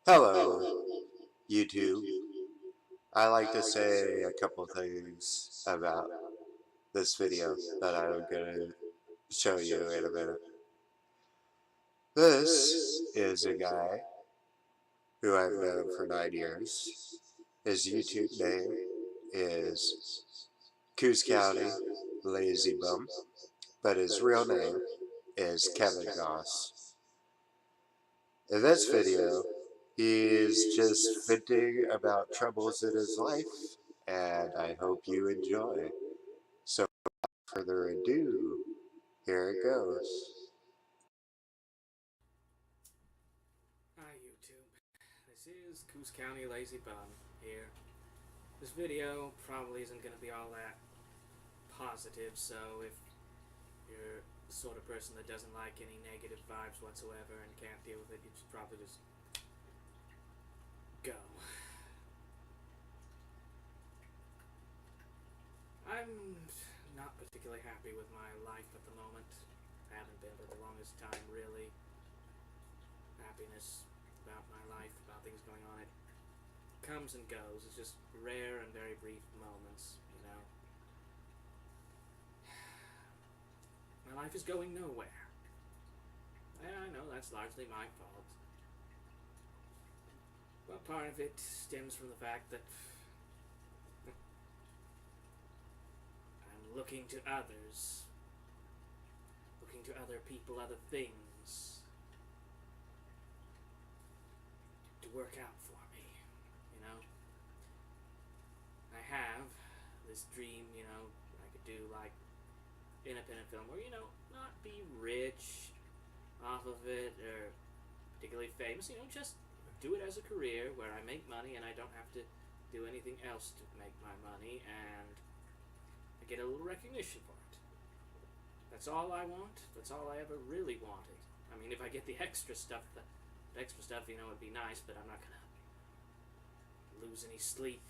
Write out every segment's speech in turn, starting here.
Hello, YouTube. I like to say a couple things about this video that I'm going to show you in a minute. This is a guy who I've known for 9 years. His YouTube name is Coos County Lazy Bum, but his real name is Kevin Goss. In this video, he is just venting about troubles in his life, and I hope you enjoy. So, without further ado, here it goes. Hi YouTube, this is Coos County Lazy Bum here. This video probably isn't going to be all that positive, so if you're the sort of person that doesn't like any negative vibes whatsoever and can't deal with it, you should probably just go. I'm not particularly happy with my life at the moment. I haven't been for the longest time, really. Happiness about my life, about things going on, it comes and goes. It's just rare and very brief moments, you know. My life is going nowhere. And I know that's largely my fault. But part of it stems from the fact that I'm looking to others, looking to other people, other things to work out for me, you know. I have this dream, you know, I could do like independent film where, you know, not be rich off of it or particularly famous, you know, just do it as a career where I make money and I don't have to do anything else to make my money, and I get a little recognition for it. That's all I want. That's all I ever really wanted. I mean, if I get the extra stuff, you know, would be nice, but I'm not gonna lose any sleep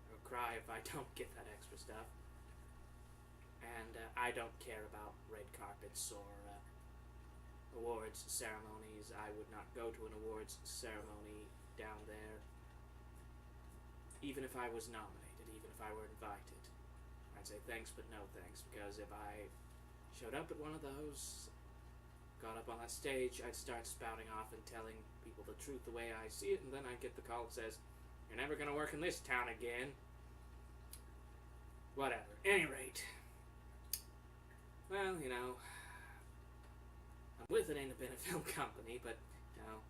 or cry if I don't get that extra stuff. And I don't care about red carpets or awards ceremonies. I would not go to an awards ceremony down there, even if I was nominated, even if I were invited. I'd say thanks, but no thanks, because if I showed up at one of those, got up on that stage, I'd start spouting off and telling people the truth the way I see it, and then I'd get the call that says, "You're never gonna work in this town again." Whatever. Any rate, well, you know, I'm with an independent film company, but, you know,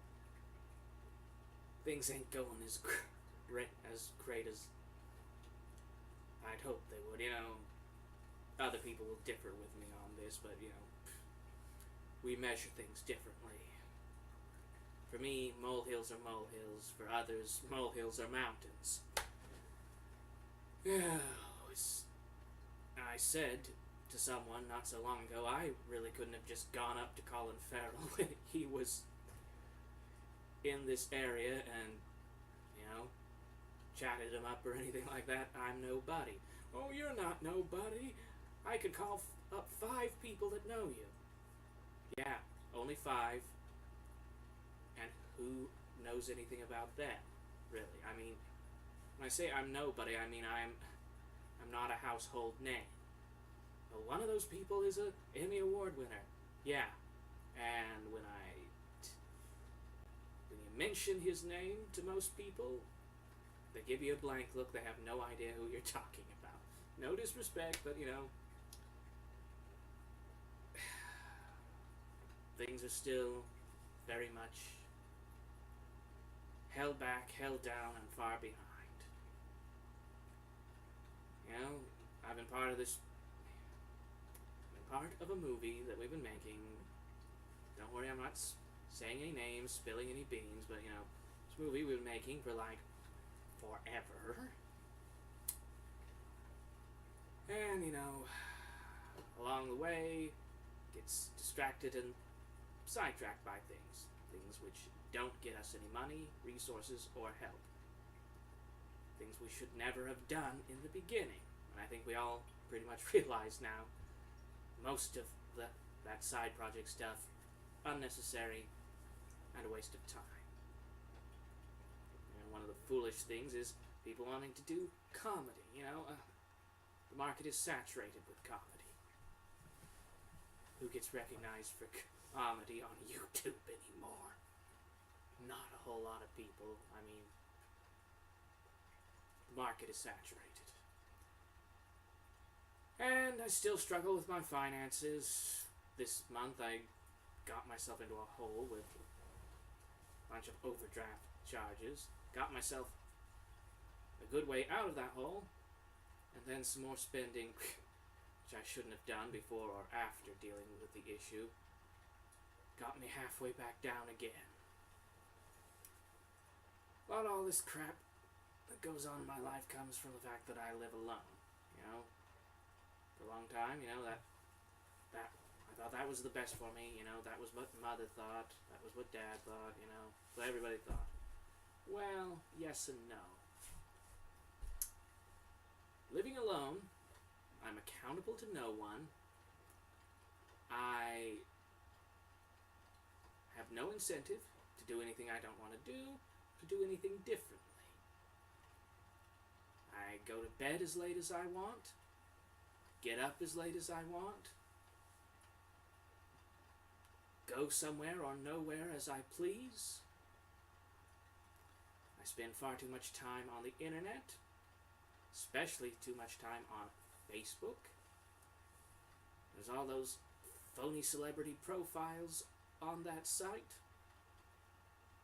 things ain't going as great as I'd hope they would. You know, other people will differ with me on this, but, you know, we measure things differently. For me, molehills are molehills. For others, molehills are mountains. I said to someone not so long ago, I really couldn't have just gone up to Colin Farrell when he was in this area and, you know, chatted him up or anything like that. I'm nobody. Oh, you're not nobody. I could call up 5 people that know you. Yeah, only 5. And who knows anything about them, really? I mean, when I say I'm nobody, I mean I'm not a household name. Well, one of those people is a Emmy Award winner. Yeah. And when you mention his name to most people, they give you a blank look. They have no idea who you're talking about. No disrespect, but, you know, things are still very much held back, held down, and far behind. You know, I've been part of this, part of a movie that we've been making. Don't worry, I'm not saying any names, spilling any beans, but, you know, this movie we've been making for like forever. And, you know, along the way, gets distracted and sidetracked by things which don't get us any money, resources, or help. Things we should never have done in the beginning. And I think we all pretty much realize now most of that side project stuff unnecessary and a waste of time. foolish things is people wanting to do comedy, the market is saturated with comedy. Who gets recognized for comedy on YouTube anymore? Not a whole lot of people. I mean, the market is saturated. And I still struggle with my finances. This month I got myself into a hole with a bunch of overdraft charges. Got myself a good way out of that hole. And then some more spending, which I shouldn't have done before or after dealing with the issue. Got me halfway back down again. But all this crap that goes on in my life comes from the fact that I live alone, For a long time, that I thought that was the best for me, that was what Mother thought, that was what Dad thought, what everybody thought. Well, yes and no. Living alone, I'm accountable to no one. I have no incentive to do anything I don't want to do anything differently. I go to bed as late as I want, get up as late as I want, go somewhere or nowhere as I please. I spend far too much time on the internet, especially too much time on Facebook. There's all those phony celebrity profiles on that site.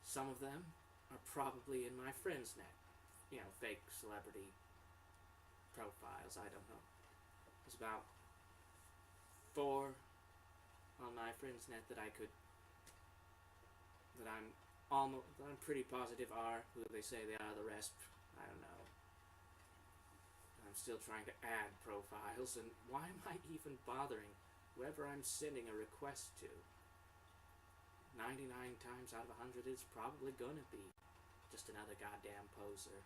Some of them are probably in my friends net. Fake celebrity profiles, I don't know. There's about 4 on my friends net that I'm pretty positive are who they say they are. The rest, I don't know. I'm still trying to add profiles, and why am I even bothering whoever I'm sending a request to? 99 times out of 100 it's probably gonna be just another goddamn poser,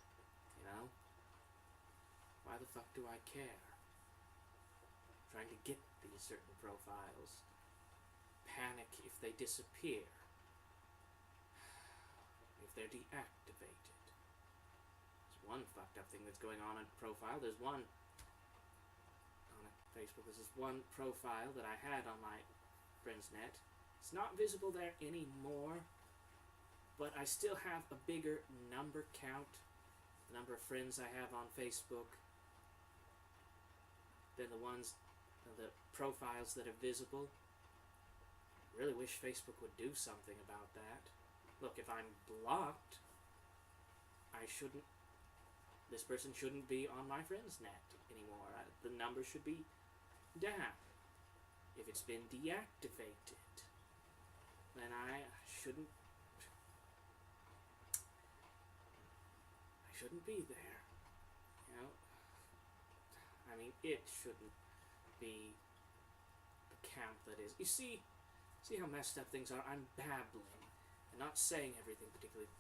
Why the fuck do I care? I'm trying to get these certain profiles. Panic if they disappear. If they're deactivated. There's one fucked up thing that's going on profile. There's one on Facebook. There's this one profile that I had on my friends net. It's not visible there anymore, but I still have a bigger number count, the number of friends I have on Facebook, than the profiles that are visible. I really wish Facebook would do something about that. Look, if I'm blocked, this person shouldn't be on my friends net anymore. The number should be down. If it's been deactivated, then I shouldn't be there. I mean, it shouldn't be the count that is. You see how messed up things are? I'm babbling and not saying everything particularly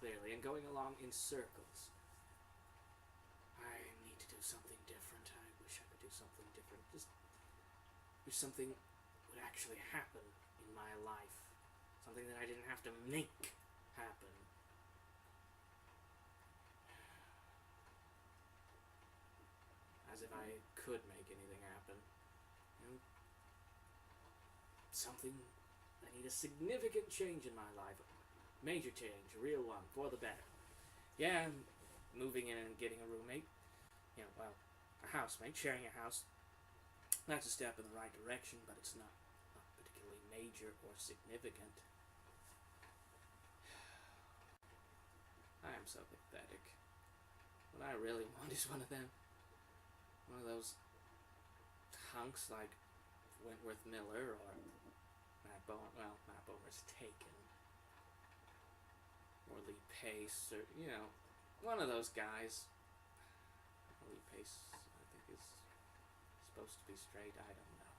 clearly and going along in circles. I need to do something different. I wish I could do something different. Just wish something would actually happen in my life. Something that I didn't have to make happen. As if I could make anything happen. Something, I need a significant change in my life. Major change, a real one, for the better. Yeah, I'm moving in and getting a roommate. A housemate, sharing a house. That's a step in the right direction, but it's not particularly major or significant. I am so pathetic. What I really want is one of those hunks like Wentworth Miller or Matt Bowen. Well, Matt Bowen's taken. Or Lee Pace, or, one of those guys. Lee Pace, I think, is supposed to be straight. I don't know.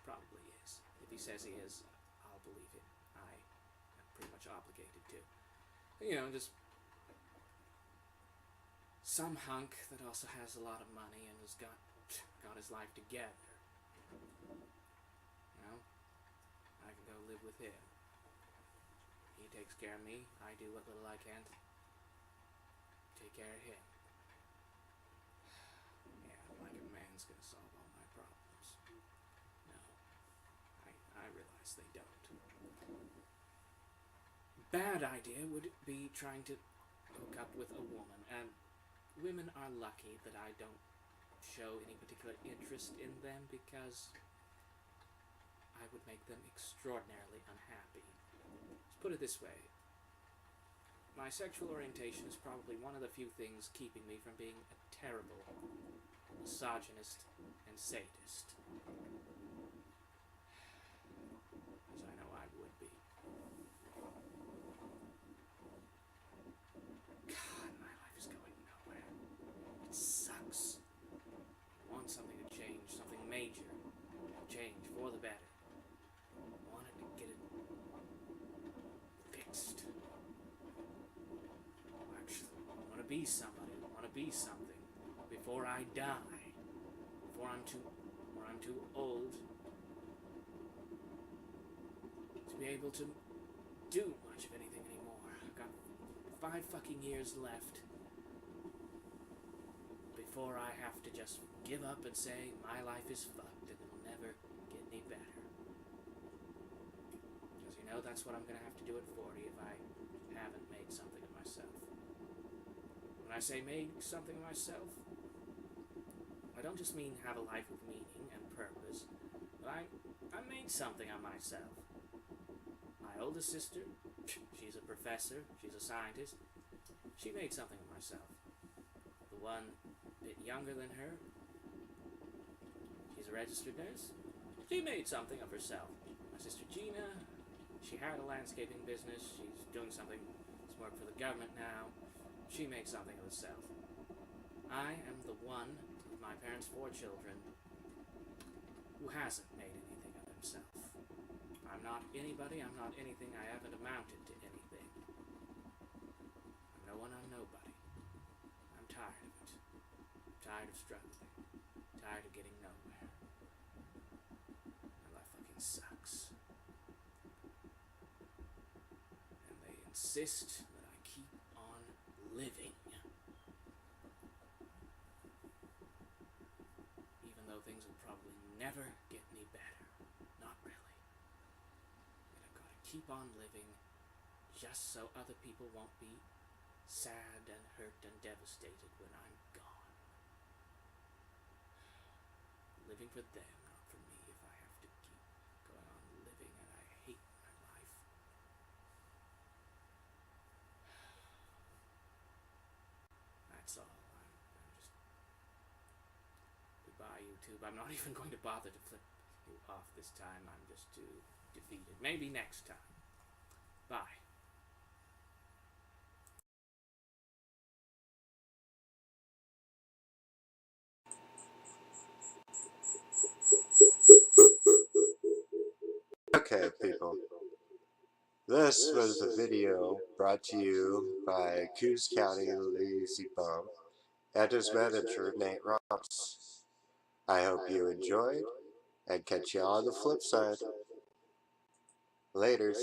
Probably is. If he says he is, I'll believe him. I am pretty much obligated to. Just some hunk that also has a lot of money and has got his life together. I can go live with him. He takes care of me. I do what little I can to take care of him. Yeah, like a man's gonna solve all my problems. No, I realize they don't. Bad idea would be trying to hook up with a woman, and women are lucky that I don't show any particular interest in them because I would make them extraordinarily unhappy. Let's put it this way. My sexual orientation is probably one of the few things keeping me from being a terrible misogynist and sadist. As I know I would be. God, my life is going nowhere. It sucks. I want something to change, something major. Change for the better. I wanted to get it fixed. Actually, I want to be somebody. I want to be something before I die. Before I'm too old to be able to do much of anything anymore. I've got 5 fucking years left before I have to just give up and say my life is fucked and it'll never get any better. Because you know that's what I'm gonna have to do at 40 if I haven't made something of myself. When I say made something of myself, I don't just mean have a life with meaning and purpose, but I made something of myself. My oldest sister, she's a professor, she's a scientist, she made something of herself. The one a bit younger than her, she's a registered nurse, she made something of herself. My sister Gina, she had a landscaping business, she's doing something, she's worked for the government now, she made something of herself. I am the one of my parents' 4 children who hasn't made anything of himself. I'm not anybody, I'm not anything, I haven't amounted to anything. I'm no one, I'm nobody. I'm tired of it. I'm tired of struggling. I'm tired of getting nowhere. My life fucking sucks. And they insist that I keep on living. Even though things will probably never get any better. Not really. But I've got to keep on living just so other people won't be sad and hurt and devastated when I'm gone. Living for them, not for me, if I have to keep going on living, and I hate my life. That's all. I'm just... Goodbye, YouTube. I'm not even going to bother to flip you off this time. I'm just too defeated. Maybe next time. Bye. Okay, people. This was a video brought to you by Coos County Lazy Bum and his manager, Nate Ross. I hope you enjoyed, and catch you on the flip side. Laters.